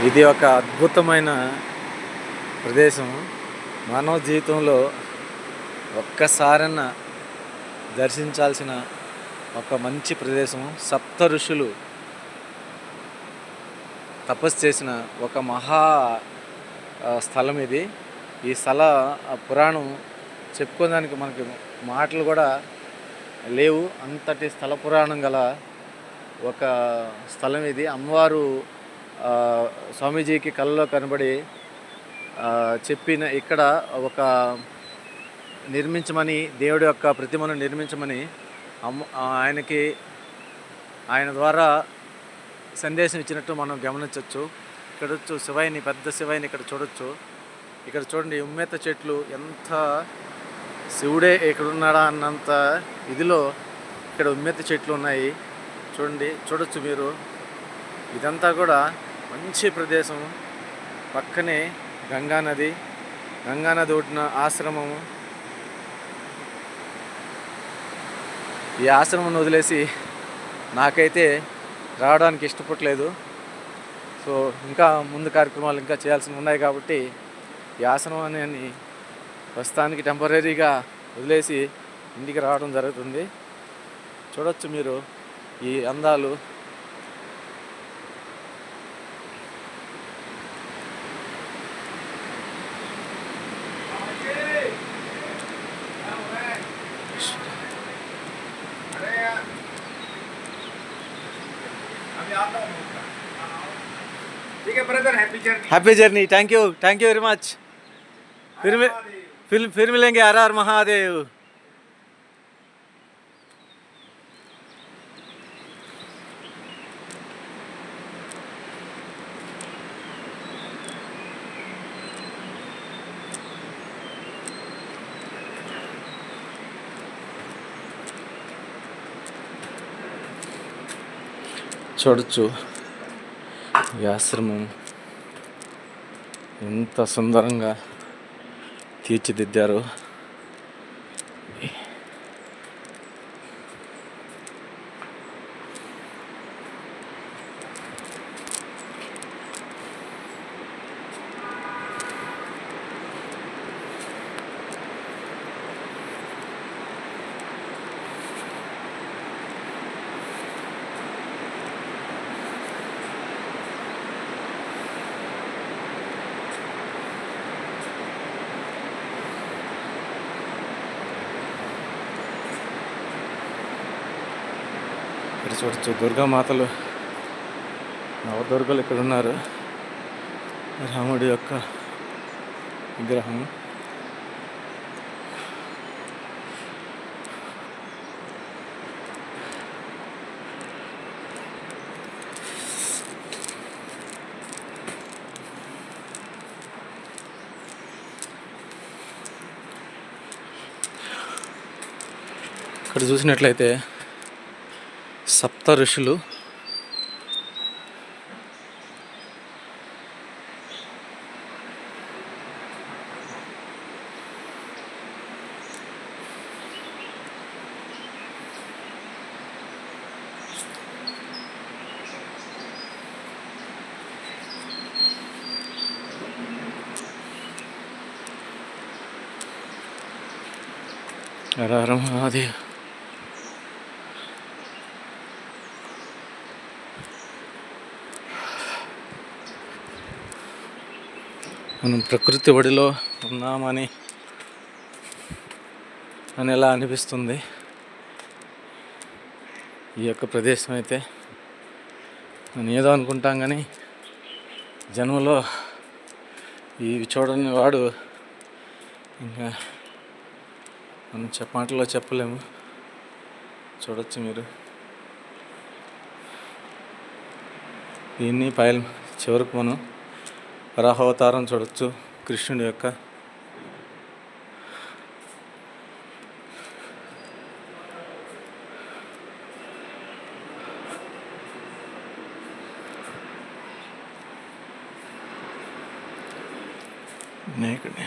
ఇది ఒక అద్భుతమైన ప్రదేశం. మానవ జీవితంలో ఒక్కసారన్నా దర్శించాల్సిన ఒక మంచి ప్రదేశం. సప్త ఋషులు తపస్సు చేసిన ఒక మహా స్థలం ఇది. ఈ స్థల పురాణం చెప్పుకోవడానికి మనకి మాటలు కూడా లేవు. అంతటి స్థల పురాణం గల ఒక స్థలం ఇది. అమ్మవారు స్వామీజీకి కళ్ళలో కనబడి చెప్పిన ఇక్కడ ఒక నిర్మించమని, దేవుడి యొక్క ప్రతిమను నిర్మించమని ఆయన ద్వారా సందేశం ఇచ్చినట్టు మనం గమనించవచ్చు. ఇక్కడ శివయ్యని, పెద్ద శివయ్యని ఇక్కడ చూడొచ్చు. ఇక్కడ చూడండి, ఉమ్మెత్త చెట్లు, ఎంత శివుడే ఇక్కడ ఉన్నాడా అన్నంత ఇదిలో ఇక్కడ ఉమ్మెత్త చెట్లు ఉన్నాయి. చూడొచ్చు మీరు. ఇదంతా కూడా మంచి ప్రదేశం. పక్కనే గంగానది ఒడ్డున ఆశ్రమము. ఈ ఆశ్రమం వదిలేసి నాకైతే రావడానికి ఇష్టపడలేదు. సో ఇంకా ముందు కార్యక్రమాలు ఇంకా చేయాల్సి ఉన్నాయి కాబట్టి ఈ ఆశ్రమాన్ని ప్రస్తుతానికి టెంపరీగా వదిలేసి ఇంటికి రావడం జరుగుతుంది. చూడొచ్చు మీరు ఈ అందాలు. Happy journey. Thank you very much. फिर मिलेंगे. हर हर महादेव. చూడొచ్చు ఈ ఆశ్రమం ఎంత సుందరంగా తీర్చిదిద్దారు. ఇక్కడ చూడొచ్చు దుర్గామాతలు, నవదుర్గలు ఇక్కడ ఉన్నారు. రాముడి యొక్క విగ్రహం. ఇక్కడ చూసినట్లయితే సప్త ఋషులు హర హర మహాదేవ్. మనం ప్రకృతి ఒడిలో ఉన్నామని ఎలా అనిపిస్తుంది ఈ యొక్క ప్రదేశం అయితే. నేను ఏదో అనుకుంటాం కానీ జన్మలో ఇవి చూడని వాడు ఇంకా మనం మాటలో చెప్పలేము. చూడొచ్చు మీరు. దీన్ని చివరకు మనం వరాహావతారం చూడొచ్చు, కృష్ణుడి యొక్క. వినాయకుడి